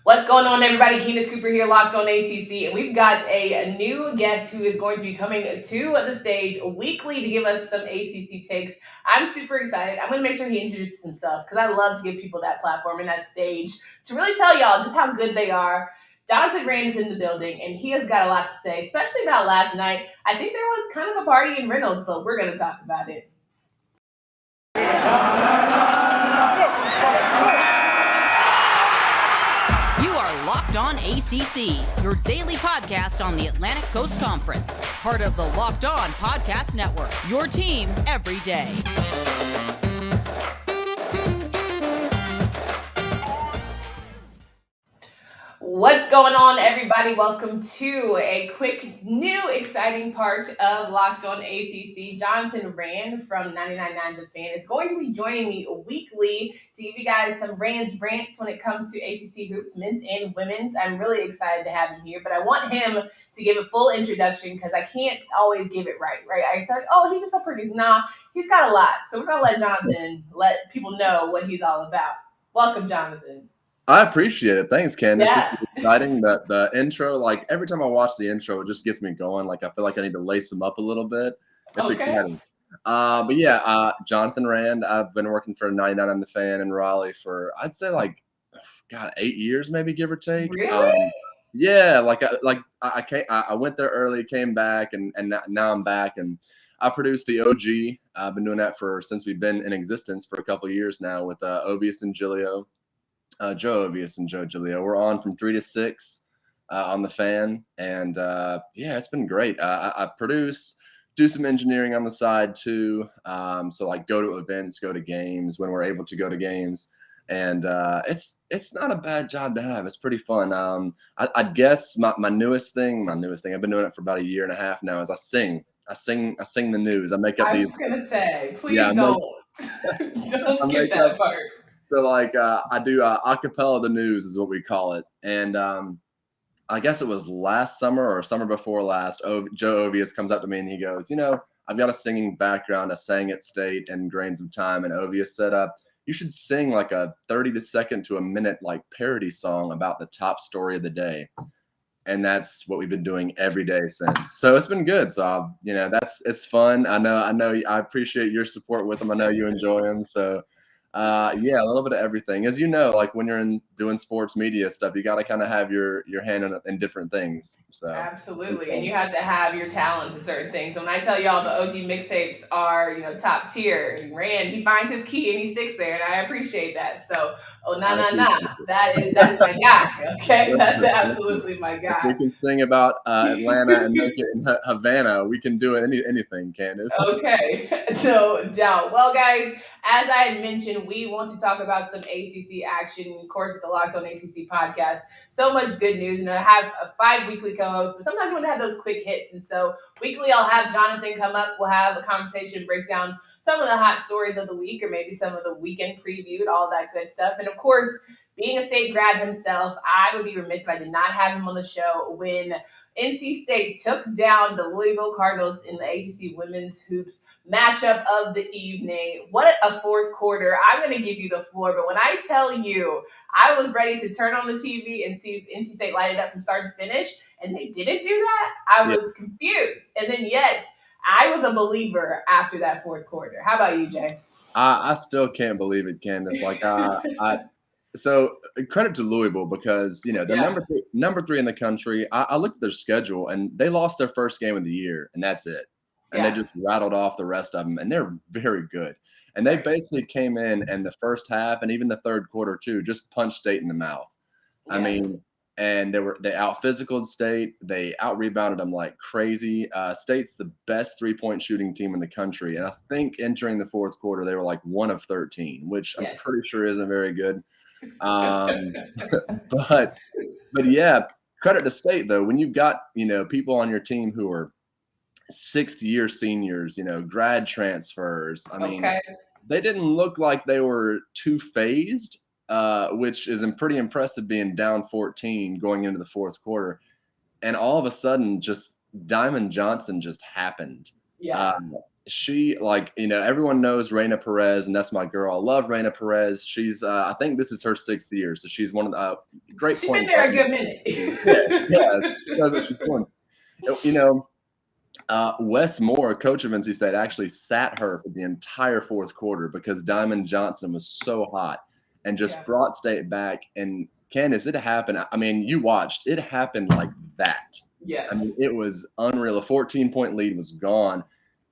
What's going on, everybody? Candace Cooper here, Locked on ACC, and we've got a new guest who is going to be coming to the stage weekly to give us some ACC takes. I'm super excited. I'm going to make sure he introduces himself because I love to give people that platform and that stage to really tell y'all just how good they are. Jonathan Rand is in the building, and he has got a lot to say, especially about last night. I think there was kind of a party in Reynolds, but we're going to talk about it. Locked on ACC, your daily podcast on the Atlantic Coast Conference. Part of the Locked On Podcast Network, your team every day. What's going on, everybody? Welcome to a quick, new, exciting part of Locked On ACC. Jonathan Rand from 99.9 The Fan is going to be joining me weekly to give you guys some rants when it comes to ACC hoops, men's and women's. I'm really excited to have him here, but I want him to give a full introduction because I can't always give it right? I said, oh, he just a producer. Nah, he's got a lot. So we're going to let Jonathan let people know what he's all about. Welcome, Jonathan. I appreciate it. Thanks, Candace. Yeah. This is exciting. The intro, like every time I watch the intro, it just gets me going. Like I feel like I need to lace them up a little bit. It's exciting. But yeah, Jonathan Rand. I've been working for 99 on the Fan in Raleigh for I'd say 8 years, maybe give or take. Really? Yeah, I went there early, came back, and now I'm back, and I produced the OG. I've been doing that since we've been in existence for a couple of years now with Ovius and Gilio. Joe Ovius and Joe Gilio. We're on from 3 to 6 on the Fan, and it's been great. I produce, do some engineering on the side too. So go to events, go to games when we're able to go to games, and it's not a bad job to have. It's pretty fun. I'd guess my newest thing. I've been doing it for about a year and a half now. Is I sing the news. I make up these. I was gonna say, please don't don't skip that part. So I do acapella the news is what we call it. And I guess it was last summer or summer before last, Joe Ovius comes up to me and he goes, I've got a singing background. I sang at State and Grains of Time. And Ovius said, you should sing like a 30-second to a minute parody song about the top story of the day. And that's what we've been doing every day since. So it's been good. So, it's fun. I know I appreciate your support with them. I know you enjoy them. So a little bit of everything. As you know, when you're doing sports media stuff, you got to kind of have your hand in different things. So absolutely, and you have to have your talents in certain things. So when I tell y'all the OG mixtapes are top tier, Rand he finds his key and he sticks there, and I appreciate that. So that's my guy. Okay, that's absolutely my guy. If we can sing about Atlanta and make it in Havana, we can do anything, Candace. Okay, no doubt. Well, guys, as I had mentioned, we want to talk about some ACC action, of course, with the Locked On ACC podcast. So much good news, and I have 5 weekly co-hosts, but sometimes you want to have those quick hits. And so weekly, I'll have Jonathan come up. We'll have a conversation, break down some of the hot stories of the week, or maybe some of the weekend previewed, all that good stuff. And of course, being a State grad himself, I would be remiss if I did not have him on the show when NC State took down the Louisville Cardinals in the ACC women's hoops matchup of the evening. What a fourth quarter. I'm going to give you the floor, but when I tell you I was ready to turn on the TV and see NC State light it up from start to finish, and they didn't do that, I was confused. And then yet, I was a believer after that fourth quarter. How about you, Jay? I still can't believe it, Candace. So credit to Louisville because, they're number three in the country. I looked at their schedule and they lost their first game of the year and that's it. And they just rattled off the rest of them and they're very good. And they basically came in the first half and even the third quarter too, just punched State in the mouth. Yeah. I mean, and they out physicaled State. They out rebounded them like crazy. State's the best 3-point shooting team in the country. And I think entering the fourth quarter, they were 1 of 13, which I'm pretty sure isn't very good. But yeah, credit to State though. When you've got, people on your team who are 6th year seniors, grad transfers. I mean, they didn't look like they were too phased, which is pretty impressive being down 14 going into the fourth quarter. And all of a sudden just Diamond Johnson just happened. Yeah. She everyone knows Reina Perez, and that's my girl. I love Reina Perez. She's I think this is her 6th year, so she's one of the great She's been point there a guard. good minute. Yes, she knows what she's doing. You know, Wes Moore, coach of NC State, actually sat her for the entire fourth quarter because Diamond Johnson was so hot and just brought State back. And Candace, it happened. I mean, you watched. It happened like that. Yes. I mean, it was unreal. A 14-point lead was gone,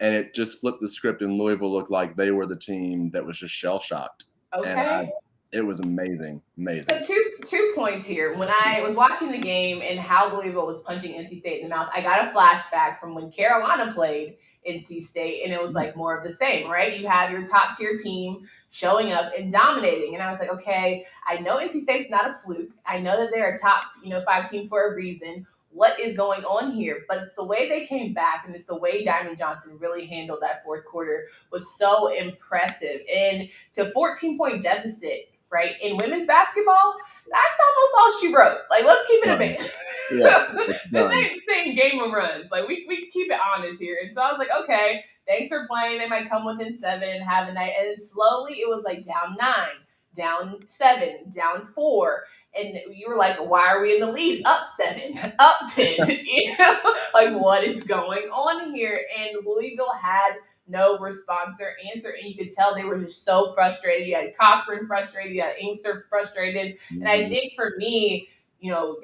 and it just flipped the script, and Louisville looked like they were the team that was just shell-shocked. Okay. And it was amazing. So two points here. When I was watching the game and how Louisville was punching NC State in the mouth, I got a flashback from when Carolina played NC State, and it was like more of the same, right? You have your top tier team showing up and dominating. And I was like, okay, I know NC State's not a fluke. I know that they're a top, 5 team for a reason. What is going on here? But it's the way they came back, and it's the way Diamond Johnson really handled that fourth quarter was so impressive. And to 14-point deficit, right, in women's basketball, that's almost all she wrote. Like, let's keep it a bit. This ain't game of runs. Like, we keep it honest here. And so I was like, okay, thanks for playing. They might come within 7, have a night. And then slowly it was like down 9, down 7, down 4. And you were like, why are we in the lead? Up 7, up 10. Like, what is going on here? And Louisville had no response or answer. And you could tell they were just so frustrated. You had Cochran frustrated. You had Inkster frustrated. And I think for me,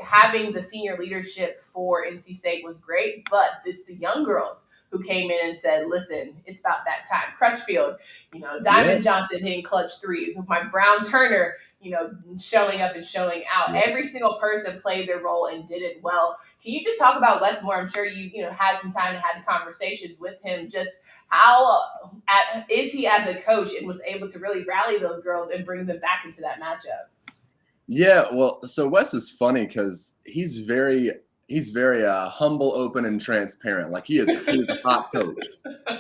having the senior leadership for NC State was great. But the young girls who came in and said, listen, it's about that time. Crutchfield, Diamond Johnson hitting clutch threes. My Brown Turner, showing up and showing out. Yeah. Every single person played their role and did it well. Can you just talk about Wes Moore? I'm sure you had some time and had conversations with him. Just how is he as a coach and was able to really rally those girls and bring them back into that matchup? Yeah, well, so Wes is funny because he's very humble, open, and transparent. Like he is a hot coach.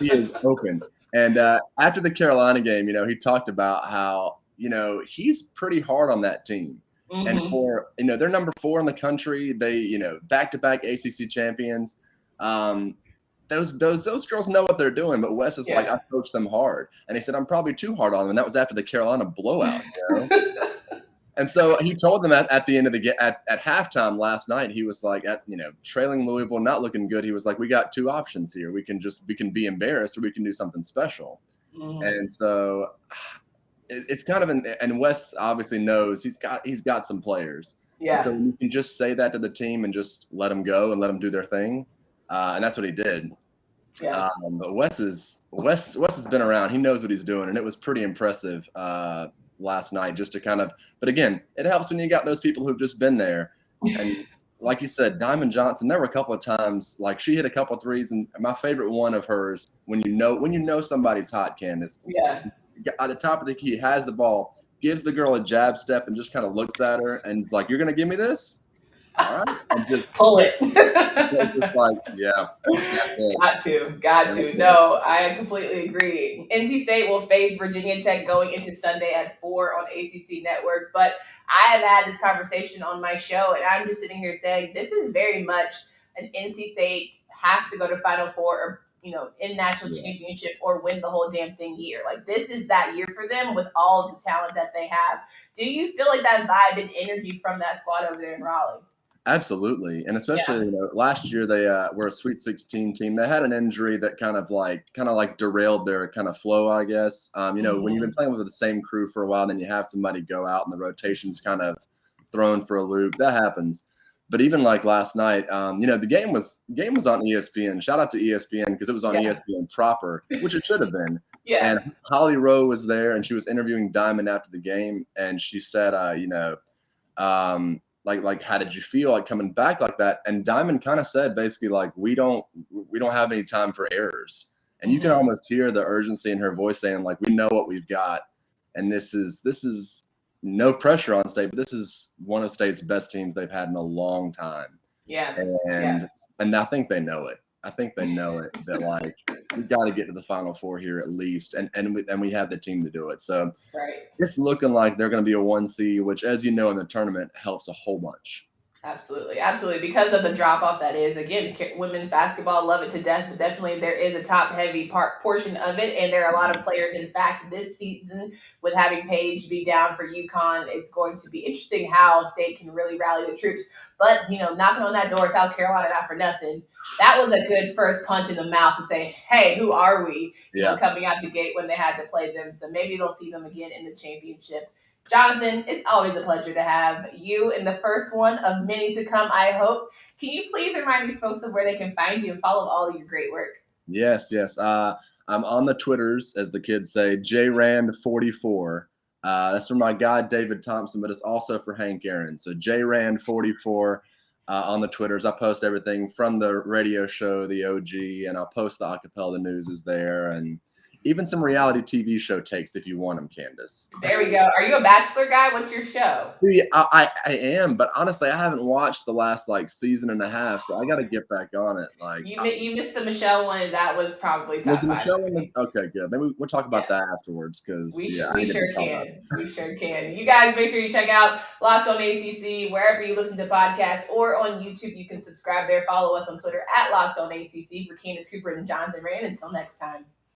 He is open. And after the Carolina game, he talked about how he's pretty hard on that team. Mm-hmm. And for they're number 4 in the country. They back-to-back ACC champions. Those girls know what they're doing, but Wes is like, I coach them hard. And he said, I'm probably too hard on them. And that was after the Carolina blowout. And so he told them at the end of the at halftime last night, he was like, trailing Louisville, not looking good. He was like, we got 2 options here. We can be embarrassed, or we can do something special. Mm-hmm. And so it's kind of and Wes obviously knows he's got some players. Yeah. And so you can just say that to the team and just let them go and let them do their thing. And that's what he did. Yeah. But Wes has been around. He knows what he's doing, and it was pretty impressive last night, just to kind of. But again, it helps when you got those people who've just been there. And like you said, Diamond Johnson, there were a couple of times like she hit a couple of threes, and my favorite one of hers, when you know somebody's hot, Candace. Yeah. At the top of the key, has the ball, gives the girl a jab step, and just kind of looks at her and is like, "You're gonna give me this? All right." And just pull it. It's just like, yeah, that's it. Got to. No, I completely agree. NC State will face Virginia Tech going into Sunday at 4 on ACC Network. But I have had this conversation on my show, and I'm just sitting here saying this is very much an NC State has to go to Final Four or in national championship or win the whole damn thing year. Like, this is that year for them with all the talent that they have. Do you feel like that vibe and energy from that squad over there in Raleigh? Absolutely. And especially, last year they were a Sweet 16 team. They had an injury that kind of like derailed their kind of flow, I guess. When you've been playing with the same crew for a while, then you have somebody go out and the rotation's kind of thrown for a loop. That happens. But even like last night, the game was on ESPN. Shout out to ESPN because it was on ESPN proper, which it should have been. Yeah. And Holly Rowe was there, and she was interviewing Diamond after the game, and she said, like how did you feel like coming back like that? And Diamond kind of said basically like we don't have any time for errors. And you can almost hear the urgency in her voice saying like we know what we've got, and this is no pressure on State, but this is one of State's best teams they've had in a long time. Yeah. And I think they know it. I think they know it that like we got to get to the Final Four here at least, and we have the team to do it. So it's looking like they're going to be a 1 seed, which, as you know, in the tournament helps a whole bunch. Absolutely, absolutely. Because of the drop off that is, again, women's basketball, love it to death, but definitely there is a top heavy portion of it, and there are a lot of players. In fact, this season, with having Paige be down for UConn, it's going to be interesting how State can really rally the troops. But knocking on that door, South Carolina, not for nothing. That was a good first punch in the mouth to say, "Hey, who are we?" Yeah. Coming out the gate when they had to play them. So maybe they'll see them again in the championship. Jonathan, it's always a pleasure to have you in the first one of many to come, I hope. Can you please remind these folks of where they can find you and follow all of your great work? Yes, yes. I'm on the Twitters, as the kids say, JRand44. That's for my guy, David Thompson, but it's also for Hank Aaron. So JRand44 on the Twitters. I post everything from the radio show, the OG, and I'll post the acapella news is there, and even some reality TV show takes if you want them, Candace. There we go. Are you a Bachelor guy? What's your show? See, I am, but honestly, I haven't watched the last season and a half, so I got to get back on it. You missed the Michelle one. That was probably Was top the five Michelle for one? me. Okay, good. Maybe we'll talk Yeah. about that afterwards because I We need to be sure caught up. can. We sure can. You guys make sure you check out Locked On ACC wherever you listen to podcasts or on YouTube. You can subscribe there. Follow us on Twitter at Locked On ACC. For Candace Cooper and Jonathan Rand. Until next time.